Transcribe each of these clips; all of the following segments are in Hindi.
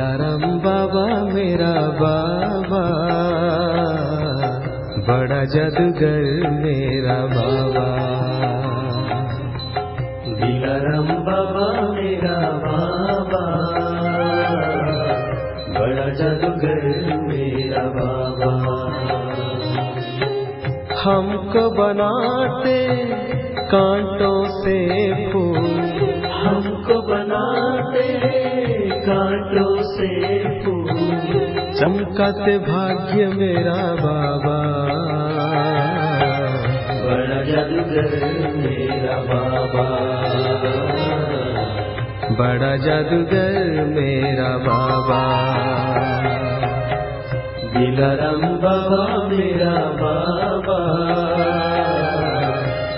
दिलाराम बाबा मेरा बाबा, बड़ा जादूगर मेरा बाबा। दिलाराम बाबा मेरा बाबा, बड़ा जादूगर मेरा बाबा। हमको बनाते कांटों से फूल, हमको बनाते कांटों से फूल, चमकाते भाग्य मेरा बाबा, बड़ा जादूगर मेरा बाबा, बड़ा जादूगर मेरा बाबा। दिलाराम बाबा मेरा बाबा,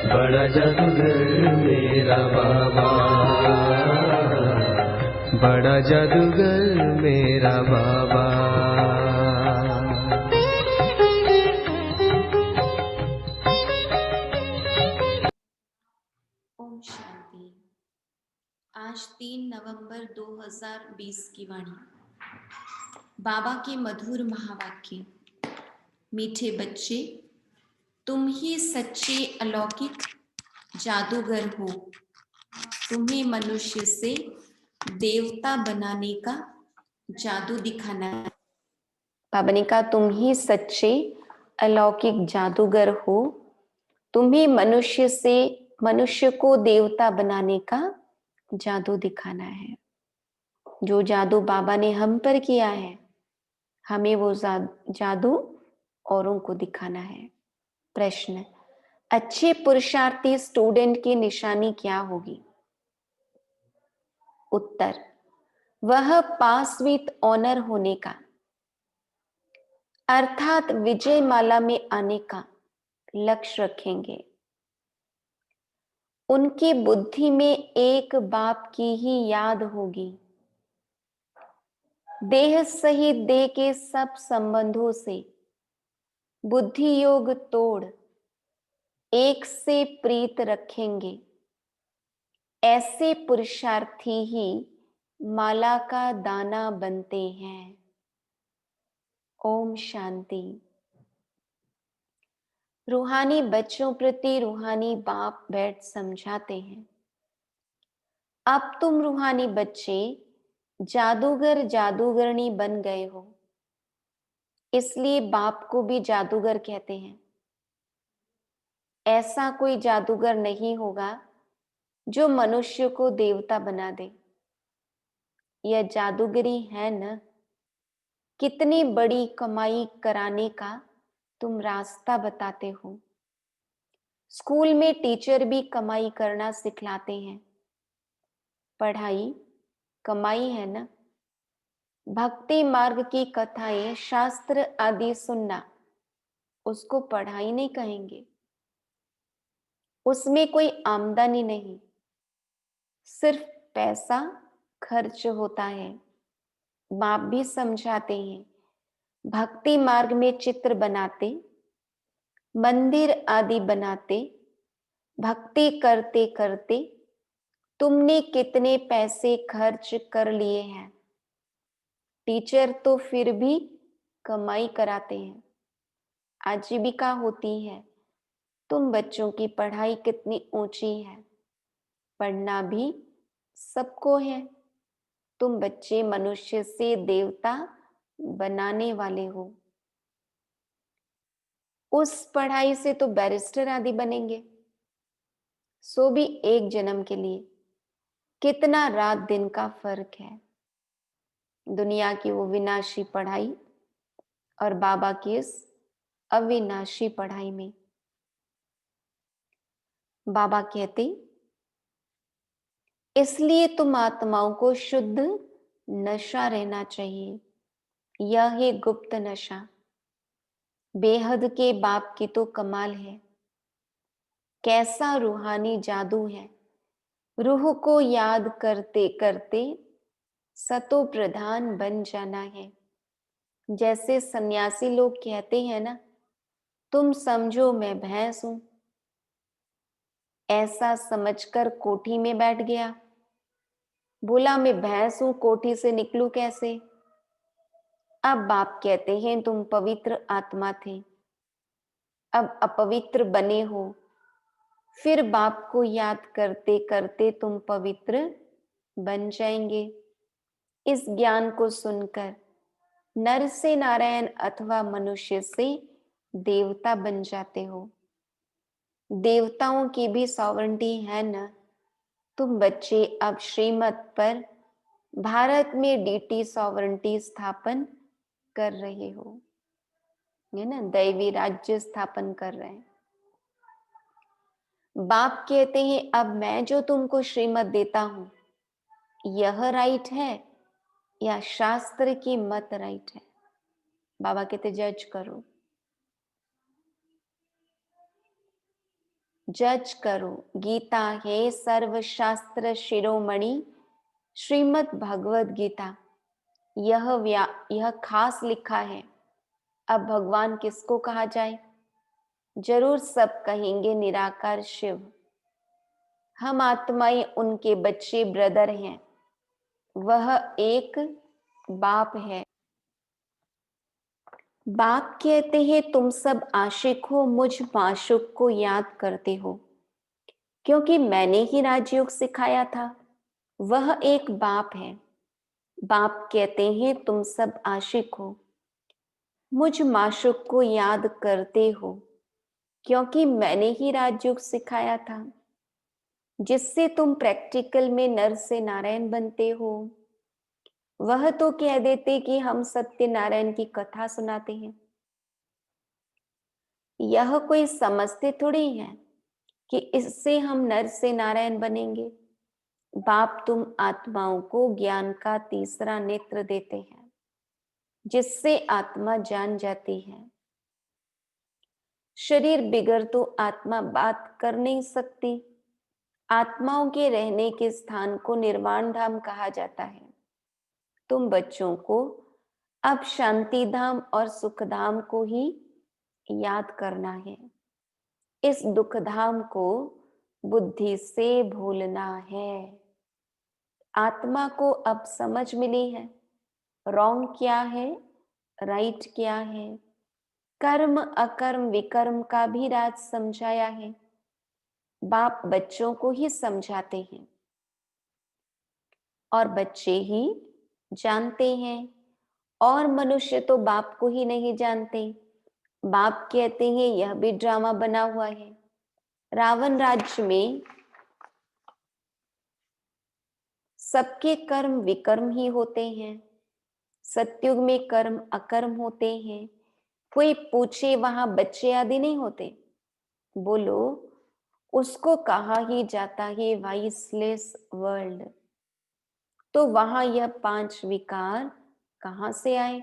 बड़ा जादूगर मेरा बाबा, बड़ा जादूगर मेरा बाबा। ओम शांति। आज 3 नवंबर 2020 की वाणी। बाबा के मधुर महावाक्य। मीठे बच्चे, तुम ही सच्चे अलौकिक जादूगर हो। तुम्हें मनुष्य से देवता बनाने का जादू दिखाना है। बाबा ने कहा, तुम ही सच्चे अलौकिक जादूगर हो। तुम्हें मनुष्य को देवता बनाने का जादू दिखाना है। जो जादू बाबा ने हम पर किया है, हमें वो जादू औरों को दिखाना है। प्रश्न, अच्छे पुरुषार्थी स्टूडेंट की निशानी क्या होगी? उत्तर, वह पास विथ ऑनर होने का अर्थात विजय माला में आने का लक्ष्य रखेंगे। उनकी बुद्धि में एक बाप की ही याद होगी। देह सहित देह के सब संबंधों से बुद्धि योग तोड़ एक से प्रीत रखेंगे। ऐसे पुरुषार्थी ही माला का दाना बनते हैं। ओम शांति। रूहानी बच्चों प्रति रूहानी बाप बैठ समझाते हैं, अब तुम रूहानी बच्चे जादूगर जादूगरनी बन गए हो, इसलिए बाप को भी जादूगर कहते हैं। ऐसा कोई जादूगर नहीं होगा जो मनुष्य को देवता बना दे। यह जादूगरी है न। कितनी बड़ी कमाई कराने का तुम रास्ता बताते हो। स्कूल में टीचर भी कमाई करना सिखलाते हैं। पढ़ाई कमाई है ना। भक्ति मार्ग की कथाएं, शास्त्र आदि सुनना, उसको पढ़ाई नहीं कहेंगे। उसमें कोई आमदनी नहीं, सिर्फ पैसा खर्च होता है। बाप भी समझाते हैं, भक्ति मार्ग में चित्र बनाते, मंदिर आदि बनाते, भक्ति करते करते तुमने कितने पैसे खर्च कर लिए हैं। टीचर तो फिर भी कमाई कराते हैं, आजीविका होती है। तुम बच्चों की पढ़ाई कितनी ऊंची है। पढ़ना भी सबको है। तुम बच्चे मनुष्य से देवता बनाने वाले हो। उस पढ़ाई से तो बैरिस्टर आदि बनेंगे, सो भी एक जन्म के लिए। कितना रात दिन का फर्क है। दुनिया की वो विनाशी पढ़ाई और बाबा की इस अविनाशी पढ़ाई में। बाबा कहते, इसलिए तुम आत्माओं को शुद्ध नशा रहना चाहिए। यह है गुप्त नशा। बेहद के बाप की तो कमाल है। कैसा रूहानी जादू है। रूह को याद करते करते सतो प्रधान बन जाना है। जैसे सन्यासी लोग कहते हैं ना, तुम समझो मैं भैंस हूं। ऐसा समझकर कोठी में बैठ गया। बोला मैं भैंस हूं, कोठी से निकलूं कैसे। अब बाप कहते हैं तुम पवित्र आत्मा थे, अब अपवित्र बने हो। फिर बाप को याद करते करते तुम पवित्र बन जाएंगे। इस ज्ञान को सुनकर नर से नारायण अथवा मनुष्य से देवता बन जाते हो। देवताओं की भी सॉवरेंटी है ना। तुम बच्चे अब श्रीमत पर भारत में डीटी सॉवरेंटी स्थापन कर रहे हो, है ना, दैवी राज्य स्थापन कर रहे हैं। बाप कहते हैं अब मैं जो तुमको श्रीमत देता हूं, यह राइट है या शास्त्र की मत राइट है? बाबा कहते जज करो, जज करो। गीता है सर्वशास्त्र शिरोमणि, श्रीमद् भगवद गीता, यह खास लिखा है। अब भगवान किसको कहा जाए? जरूर सब कहेंगे निराकार शिव। हम आत्माएं उनके बच्चे ब्रदर हैं, वह एक बाप है। बाप कहते हैं तुम सब आशिक हो, मुझ माशूक को याद करते हो, क्योंकि मैंने ही राजयोग सिखाया था। वह एक बाप है। बाप कहते हैं तुम सब आशिक हो, मुझ माशूक को याद करते हो, क्योंकि मैंने ही राजयोग सिखाया था, जिससे तुम प्रैक्टिकल में नर से नारायण बनते हो। वह तो कह देते कि हम सत्यनारायण की कथा सुनाते हैं। यह कोई समझते थोड़ी है कि इससे हम नर से नारायण बनेंगे। बाप तुम आत्माओं को ज्ञान का तीसरा नेत्र देते हैं, जिससे आत्मा जान जाती है। शरीर बिगर तो आत्मा बात कर नहीं सकती। आत्माओं के रहने के स्थान को निर्वाण धाम कहा जाता है। तुम बच्चों को अब शांति धाम और सुख धाम को ही याद करना है। इस दुख धाम को बुद्धि से भूलना है। आत्मा को अब समझ मिली है, रॉन्ग क्या है, राइट क्या है। कर्म अकर्म विकर्म का भी राज समझाया है। बाप बच्चों को ही समझाते हैं और बच्चे ही जानते हैं, और मनुष्य तो बाप को ही नहीं जानते। बाप कहते हैं यह भी ड्रामा बना हुआ है। रावण राज्य में सबके कर्म विकर्म ही होते हैं। सतयुग में कर्म अकर्म होते हैं। कोई पूछे वहां बच्चे आदि नहीं होते? बोलो, उसको कहा ही जाता है वाइसलेस वर्ल्ड। तो वहां यह 5 विकार कहां से आए?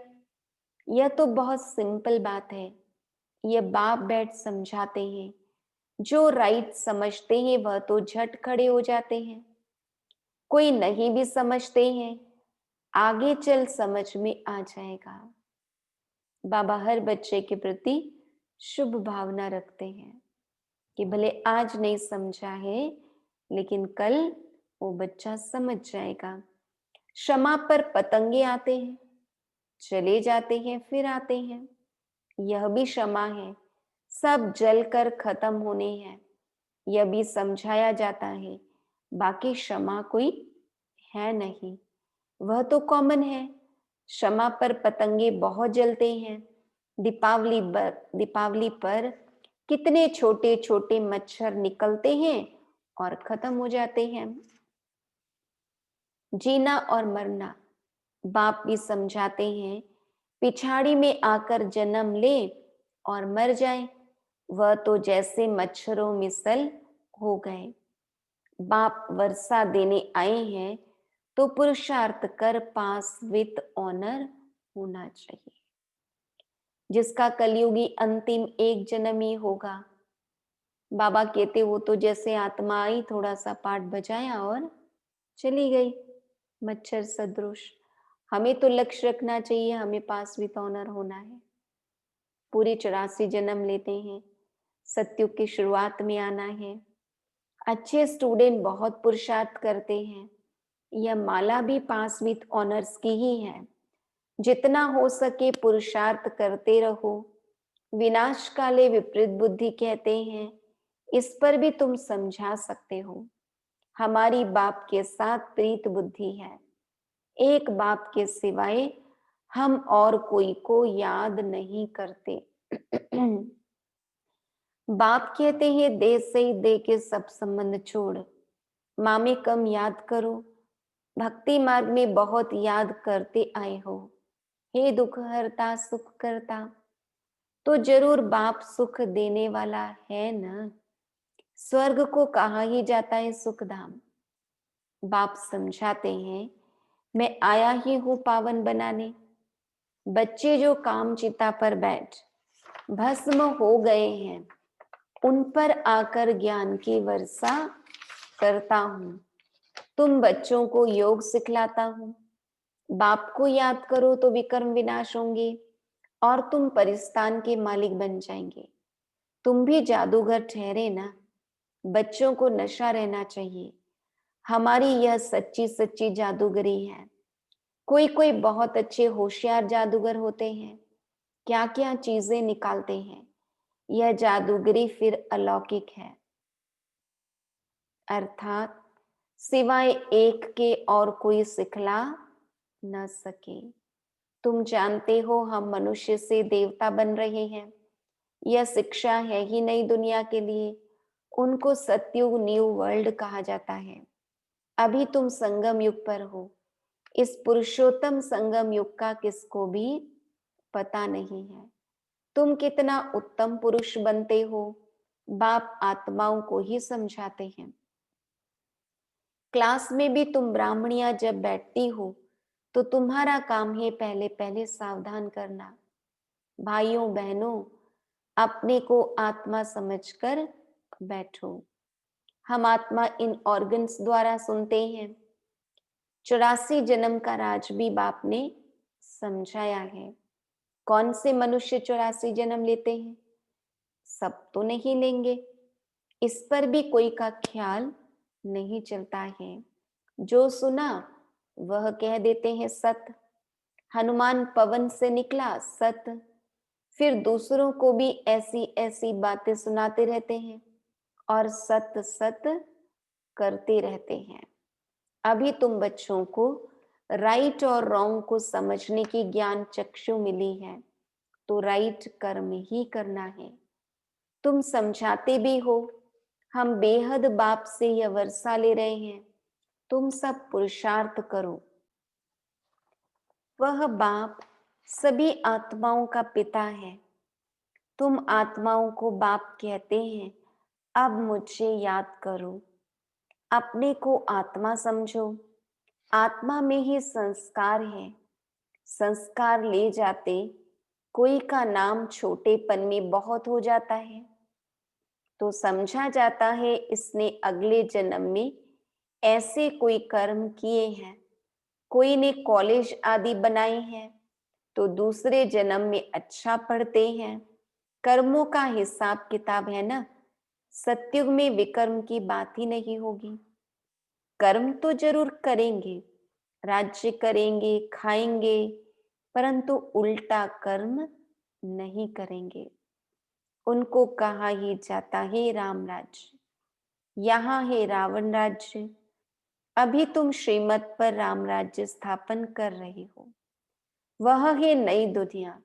यह तो बहुत सिंपल बात है। यह बाप बैठ समझाते हैं। जो राइट समझते हैं वह तो झट खड़े हो जाते हैं। कोई नहीं भी समझते हैं, आगे चल समझ में आ जाएगा। बाबा हर बच्चे के प्रति शुभ भावना रखते हैं कि भले आज नहीं समझा है, लेकिन कल वो बच्चा समझ जाएगा। क्षमा पर पतंगे आते हैं, चले जाते हैं, फिर आते हैं। यह भी क्षमा है। सब जलकर खत्म होने हैं, यह भी समझाया जाता है। बाकी क्षमा कोई है नहीं, वह तो कॉमन है। क्षमा पर पतंगे बहुत जलते हैं। दीपावली पर कितने छोटे छोटे मच्छर निकलते हैं और खत्म हो जाते हैं। जीना और मरना बाप भी समझाते हैं। पिछाड़ी में आकर जन्म ले और मर जाए, वह तो जैसे मच्छरों मिसल हो गए। बाप वर्षा देने आए हैं तो पुरुषार्थ कर पास विथ ऑनर होना चाहिए। जिसका कलयुगी अंतिम एक जन्म ही होगा। बाबा कहते वो तो जैसे आत्मा आई, थोड़ा सा पाठ बजाया और चली गई, मच्छर सदृश। हमें तो लक्ष्य रखना चाहिए, हमें पास विथ ऑनर होना है। पूरे 84 जन्म लेते हैं, सतयुग की शुरुआत में आना है। अच्छे स्टूडेंट बहुत पुरुषार्थ करते हैं। यह माला भी पास विथ ऑनर्स की ही है। जितना हो सके पुरुषार्थ करते रहो। विनाश काले विपरीत बुद्धि कहते हैं, इस पर भी तुम समझा सकते हो। हमारी बाप के साथ प्रीत बुद्धि है। एक बाप के सिवाय हम और कोई को याद नहीं करते। बाप कहते हैं दे से ही दे के सब संबंध छोड़, माँ में कम याद करो। भक्ति मार्ग में बहुत याद करते आए हो। हे दुख हरता सुख करता, तो जरूर बाप सुख देने वाला है ना। स्वर्ग को कहा ही जाता है सुख धाम। बाप समझाते हैं मैं आया ही हूं पावन बनाने। बच्चे जो काम चिता पर बैठ भस्म हो गए हैं, उन पर आकर ज्ञान की वर्षा करता हूं। तुम बच्चों को योग सिखलाता हूं। बाप को याद करो तो विकर्म विनाश होंगे और तुम परिस्तान के मालिक बन जाएंगे। तुम भी जादूगर ठहरे ना। बच्चों को नशा रहना चाहिए। हमारी यह सच्ची सच्ची जादूगरी है। कोई कोई बहुत अच्छे होशियार जादूगर होते हैं, क्या क्या चीजें निकालते हैं। यह जादूगरी फिर अलौकिक है, अर्थात सिवाय एक के और कोई सिखला न सके। तुम जानते हो हम मनुष्य से देवता बन रहे हैं। यह शिक्षा है ही नई दुनिया के लिए। उनको सतयुग न्यू वर्ल्ड कहा जाता है। अभी तुम संगम युग पर हो। इस पुरुषोत्तम संगम युग का किसको भी पता नहीं है। तुम कितना उत्तम पुरुष बनते हो, बाप आत्माओं को ही समझाते हैं। क्लास में भी तुम ब्राह्मणियां जब बैठती हो तो तुम्हारा काम है पहले पहले सावधान करना। भाइयों बहनों, अपने को आत्मा समझकर बैठो। हम आत्मा इन ऑर्गन्स द्वारा सुनते हैं। 84 जन्म का राज भी बाप ने समझाया है। कौन से मनुष्य 84 जन्म लेते हैं? सब तो नहीं लेंगे, इस पर भी कोई का ख्याल नहीं चलता है। जो सुना वह कह देते हैं सत। हनुमान पवन से निकला सत। फिर दूसरों को भी ऐसी ऐसी बातें सुनाते रहते हैं और सत सत करते रहते हैं। अभी तुम बच्चों को राइट और रॉन्ग को समझने की ज्ञान चक्षु मिली है, तो राइट कर्म ही करना है। तुम समझाते भी हो। हम बेहद बाप से यह वर्षा ले रहे हैं, तुम सब पुरुषार्थ करो। वह बाप सभी आत्माओं का पिता है। तुम आत्माओं को बाप कहते हैं। अब मुझे याद करो, अपने को आत्मा समझो। आत्मा में ही संस्कार है। संस्कार ले जाते कोई का नाम छोटेपन में बहुत हो जाता है, तो समझा जाता है इसने अगले जन्म में ऐसे कोई कर्म किए हैं। कोई ने कॉलेज आदि बनाए हैं तो दूसरे जन्म में अच्छा पढ़ते हैं। कर्मों का हिसाब किताब है ना। सतयुग में विकर्म की बात ही नहीं होगी। कर्म तो जरूर करेंगे, राज्य करेंगे, खाएंगे, परंतु उल्टा कर्म नहीं करेंगे। उनको कहा ही जाता है राम राज्य। यहाँ है रावण राज्य। अभी तुम श्रीमत पर राम राज्य स्थापन कर रहे हो। वह है नई दुनिया।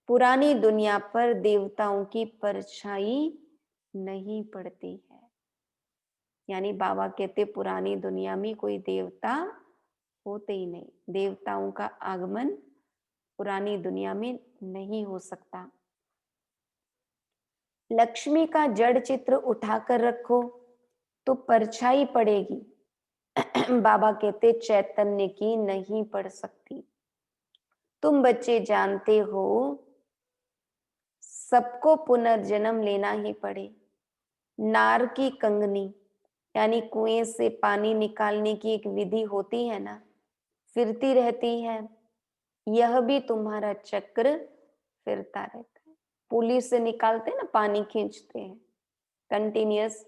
पुरानी दुनिया पर देवताओं की परछाई नहीं पड़ती है। यानी बाबा कहते पुरानी दुनिया में कोई देवता होते ही नहीं। देवताओं का आगमन पुरानी दुनिया में नहीं हो सकता। लक्ष्मी का जड़ चित्र उठाकर रखो तो परछाई पड़ेगी। बाबा कहते चैतन्य की नहीं पड़ सकती। तुम बच्चे जानते हो सबको पुनर्जन्म लेना ही पड़े। नार की कंगनी यानी कुएं से पानी निकालने की एक विधि होती है ना, फिरती रहती है। यह भी तुम्हारा चक्र फिरता रहता है। पुली से निकालते ना, पानी खींचते हैं, कंटिन्यूअस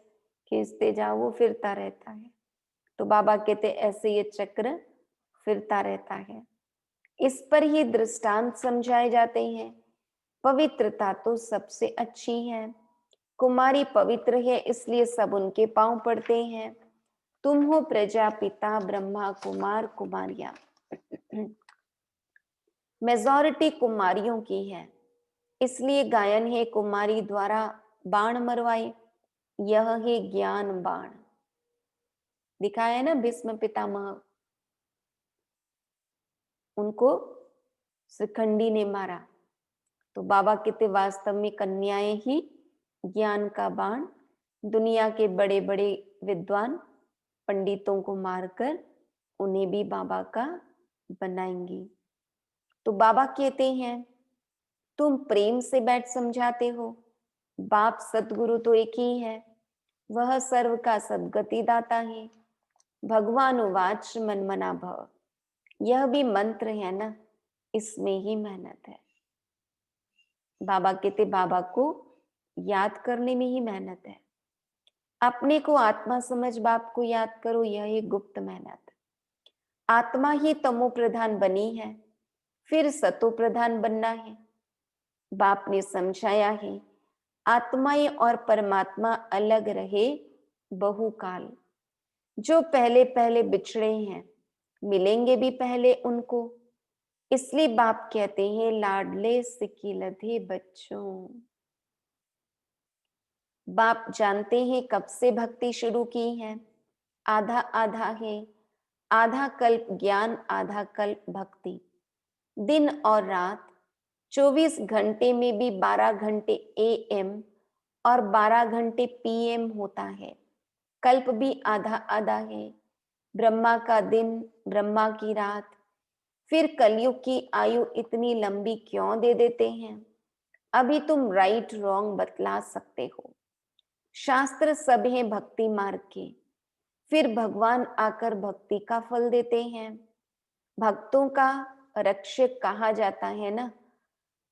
खींचते जाओ, वो फिरता रहता है। तो बाबा कहते ऐसे ये चक्र फिरता रहता है। इस पर ही दृष्टांत समझाए जाते हैं। पवित्रता तो सबसे अच्छी है। कुमारी पवित्र है, इसलिए सब उनके पांव पड़ते हैं। तुम हो प्रजापिता, ब्रह्मा, कुमार, कुमारियां। मेजॉरिटी कुमारियों की है, इसलिए गायन है कुमारी द्वारा बाण मरवाए। यह है ज्ञान बाण। दिखाया है ना, भीष्म पितामह, उनको शिखंडी ने मारा। तो बाबा कहते वास्तव में कन्याएं ही ज्ञान का बाण दुनिया के बड़े बड़े विद्वान पंडितों को मारकर उन्हें भी बाबा का बनाएंगी। तो बाबा कहते हैं तुम प्रेम से बैठ समझाते हो। बाप सतगुरु तो एक ही है, वह सर्व का सद्गति दाता है। भगवान उवाच मन मना भव, यह भी मंत्र है ना, इसमें ही मेहनत है। बाबा कहते बाबा को याद करने में ही मेहनत है। अपने को आत्मा समझ बाप को याद करो, यह एक गुप्त मेहनत। आत्मा ही तमो प्रधान बनी है, फिर सतो प्रधान बनना है। बाप ने समझाया है आत्माएं और परमात्मा अलग रहे बहुकाल। जो पहले पहले बिछड़े हैं मिलेंगे भी पहले उनको। इसलिए बाप कहते हैं लाडले सिकी लधे बच्चों। बाप जानते हैं कब से भक्ति शुरू की है। आधा आधा है, आधा कल्प ज्ञान, आधा कल्प भक्ति। दिन और रात 24 घंटे में भी 12 घंटे AM और 12 घंटे PM होता है। कल्प भी आधा आधा है। ब्रह्मा का दिन, ब्रह्मा की रात। फिर कलयुग की आयु इतनी लंबी क्यों दे देते हैं? अभी तुम राइट रॉन्ग बतला सकते हो। शास्त्र सब हैं भक्ति मार्ग के, फिर भगवान आकर भक्ति का फल देते हैं। भक्तों का रक्षक कहा जाता है ना।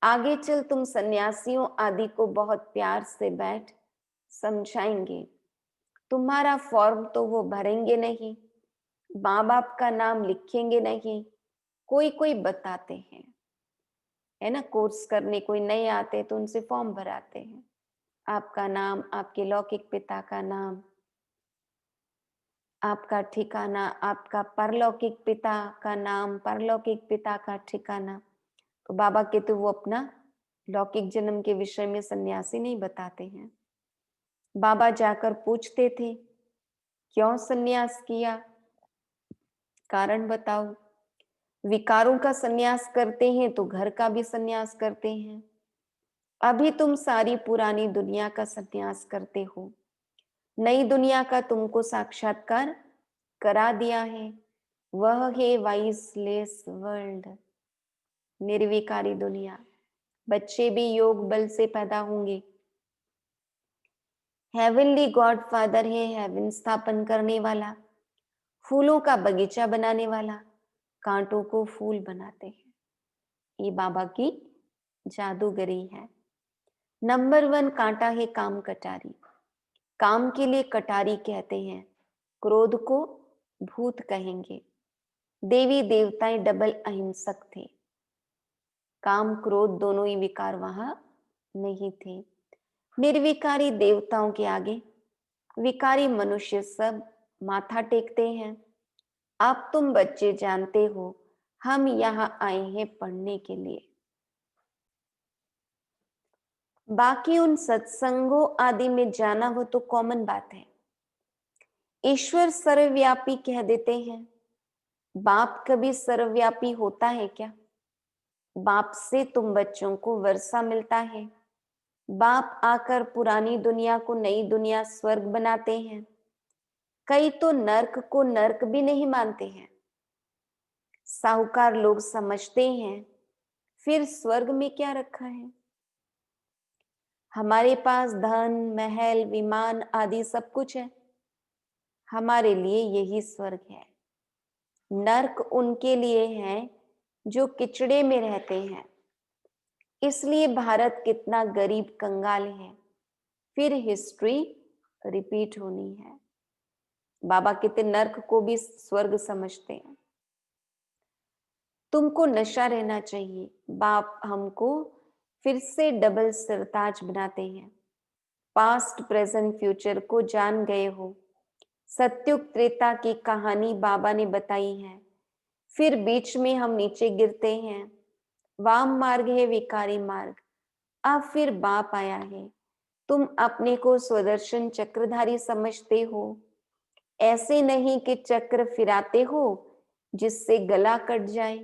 आगे चल तुम सन्यासियों आदि को बहुत प्यार से बैठ समझाएंगे। तुम्हारा फॉर्म तो वो भरेंगे नहीं, माँ बाप का नाम लिखेंगे नहीं, कोई कोई बताते हैं, है ना। कोर्स करने कोई नए आते तो उनसे फॉर्म भराते हैं। आपका नाम, आपके लौकिक पिता का नाम, आपका ठिकाना, आपका परलौकिक पिता का नाम, परलौकिक पिता का ठिकाना। तो बाबा कहते वो अपना लौकिक जन्म के विषय में सन्यासी नहीं बताते हैं। बाबा जाकर पूछते थे क्यों सन्यास किया, कारण बताओ। विकारों का सन्यास करते हैं तो घर का भी सन्यास करते हैं। अभी तुम सारी पुरानी दुनिया का सन्यास करते हो, नई दुनिया का तुमको साक्षात्कार करा दिया है। वह है वाइसलेस वर्ल्ड, निर्विकारी दुनिया। बच्चे भी योग बल से पैदा होंगे। हेवनली गॉड फादर है, हेवन स्थापन करने वाला, फूलों का बगीचा बनाने वाला, कांटों को फूल बनाते हैं। ये बाबा की जादूगरी है। नंबर 1 कांटा है काम कटारी। काम के लिए कटारी कहते हैं, क्रोध को भूत कहेंगे। देवी देवताएं डबल अहिंसक थे। काम क्रोध दोनों ही विकार वहां नहीं थे। निर्विकारी देवताओं के आगे विकारी मनुष्य सब माथा टेकते हैं। अब तुम बच्चे जानते हो हम यहाँ आए हैं पढ़ने के लिए। बाकी उन सत्संगों आदि में जाना वो तो कॉमन बात है। ईश्वर सर्वव्यापी कह देते हैं। बाप कभी सर्वव्यापी होता है क्या? बाप से तुम बच्चों को वर्षा मिलता है। बाप आकर पुरानी दुनिया को नई दुनिया स्वर्ग बनाते हैं। कई तो नर्क को नर्क भी नहीं मानते हैं। साहूकार लोग समझते हैं फिर स्वर्ग में क्या रखा है। हमारे पास धन, महल, विमान आदि सब कुछ है, हमारे लिए यही स्वर्ग है। नर्क उनके लिए है जो किचड़े में रहते हैं। इसलिए भारत कितना गरीब कंगाल है, फिर हिस्ट्री रिपीट होनी है। बाबा कहते नर्क को भी स्वर्ग समझते हैं। तुमको नशा रहना चाहिए। बाप हमको फिर से डबल सिरताज बनाते हैं। पास्ट, प्रेजेंट, फ्यूचर को जान गए हो। सत्युग त्रेता की कहानी बाबा ने बताई है। फिर बीच में हम नीचे गिरते हैं। वाम मार्ग है विकारी मार्ग। अब फिर बाप आया है। तुम अपने को स्वदर्शन चक्रधारी समझते हो। ऐसे नहीं कि चक्र फिराते हो जिससे गला कट जाए।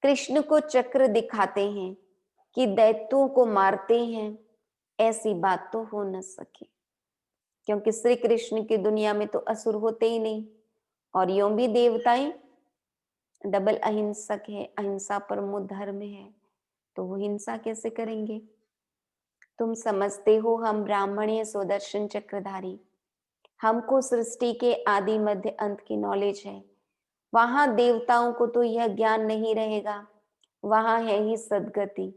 कृष्ण को चक्र दिखाते हैं कि दैत्यों को मारते हैं, ऐसी बात तो हो न सके, क्योंकि श्री कृष्ण की दुनिया में तो असुर होते ही नहीं, और यों भी देवताएं डबल अहिंसक है, अहिंसा परमो धर्म है, तो वो हिंसा कैसे करेंगे। तुम समझते हो हम ब्राह्मण हैं, स्वदर्शन चक्रधारी। हमको सृष्टि के आदि मध्य अंत की नॉलेज है। वहां देवताओं को तो यह ज्ञान नहीं रहेगा, वहां है ही सदगति।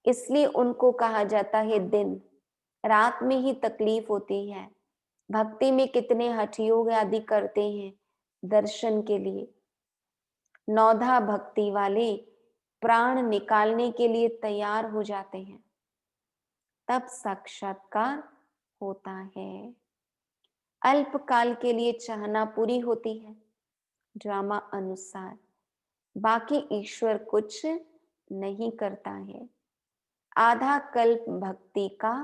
इसलिए उनको कहा जाता है दिन, रात में ही तकलीफ होती है। भक्ति में कितने हठ योग आदि करते हैं दर्शन के लिए। नौधा भक्ति वाले प्राण निकालने के लिए तैयार हो जाते हैं, तब साक्षात्कार होता है। अल्पकाल के लिए चाहना पूरी होती है ड्रामा अनुसार, बाकी ईश्वर कुछ नहीं करता है। आधा कल्प भक्ति का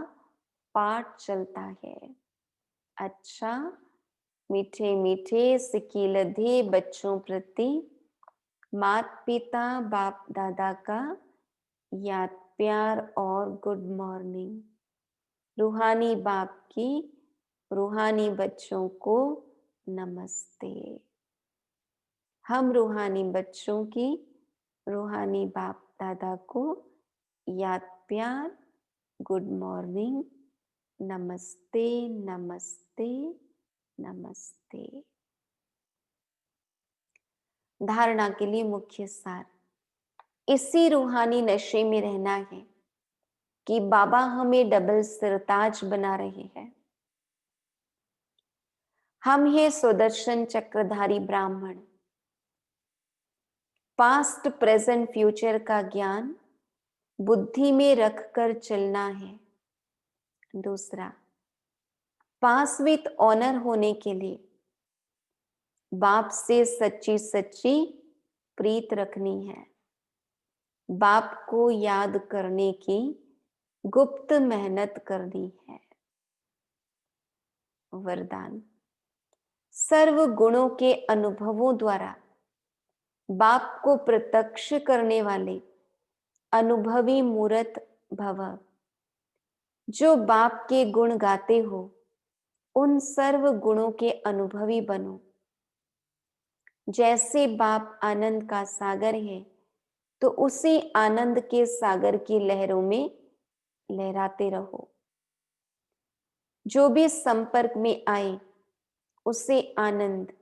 पाठ चलता है। अच्छा, मीठे मीठे सिकीलधे बच्चों प्रति माता पिता बाप दादा का याद प्यार और गुड मॉर्निंग। रूहानी बाप की रूहानी बच्चों को नमस्ते। हम रूहानी बच्चों की रूहानी बाप दादा को याद प्यार, गुड मॉर्निंग, नमस्ते नमस्ते नमस्ते। धारणा के लिए मुख्य सार, इसी रूहानी नशे में रहना है कि बाबा हमें डबल सिरताज बना रहे हैं। हम हैं स्वदर्शन चक्रधारी ब्राह्मण। पास्ट, प्रेजेंट, फ्यूचर का ज्ञान बुद्धि में रखकर चलना है। दूसरा, पास विथ ऑनर होने के लिए बाप से सच्ची सच्ची प्रीत रखनी है। बाप को याद करने की गुप्त मेहनत करनी है। वरदान, सर्व गुणों के अनुभवों द्वारा बाप को प्रत्यक्ष करने वाले अनुभवी मूर्त भव। जो बाप के गुण गाते हो, उन सर्व गुणों के अनुभवी बनो। जैसे बाप आनंद का सागर है, तो उसी आनंद के सागर की लहरों में लहराते रहो। जो भी संपर्क में आए उसे आनंद,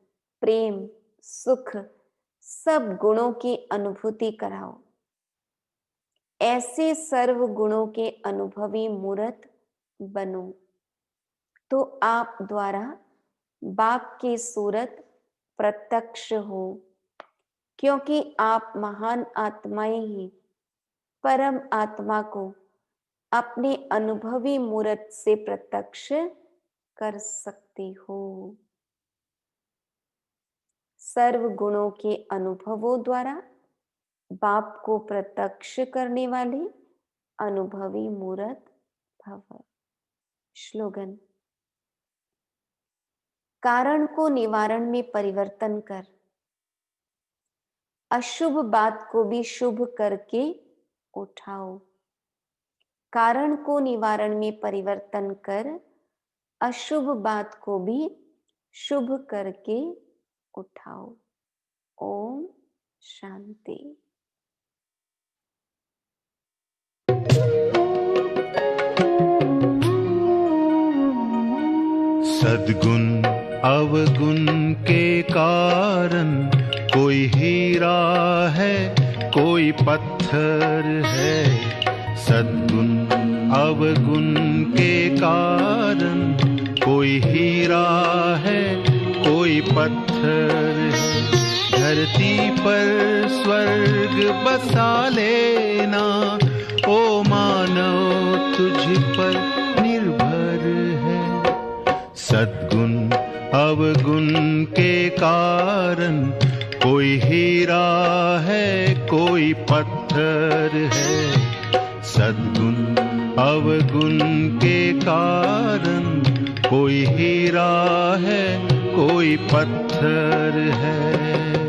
प्रेम, सुख, सब गुणों की अनुभूति कराओ। ऐसे सर्व गुणों के अनुभवी मूर्त बनो, तो आप द्वारा बाप की सूरत प्रत्यक्ष हो, क्योंकि आप महान आत्माएं ही परम आत्मा को अपने अनुभवी मूर्त से प्रत्यक्ष कर सकते हो। सर्व गुणों के अनुभवों द्वारा बाप को प्रत्यक्ष करने वाले अनुभवी मूर्त भव। श्लोगन, कारण को निवारण में परिवर्तन कर, अशुभ बात को भी शुभ करके उठाओ। कारण को निवारण में परिवर्तन कर, अशुभ बात को भी शुभ करके उठाओ। ओम शांति। सद्गुण अवगुण के कारण कोई हीरा है, कोई पत्थर है। सद्गुण अवगुण के कारण कोई हीरा है, कोई पत्थर है। धरती पर स्वर्ग बसा लेना, ओ मानव तुझ पर निर्भर है। सद्गुण अवगुण के कारण कोई हीरा है, कोई पत्थर है। सद्गुण अवगुण के कारण कोई हीरा है, कोई पत्थर है।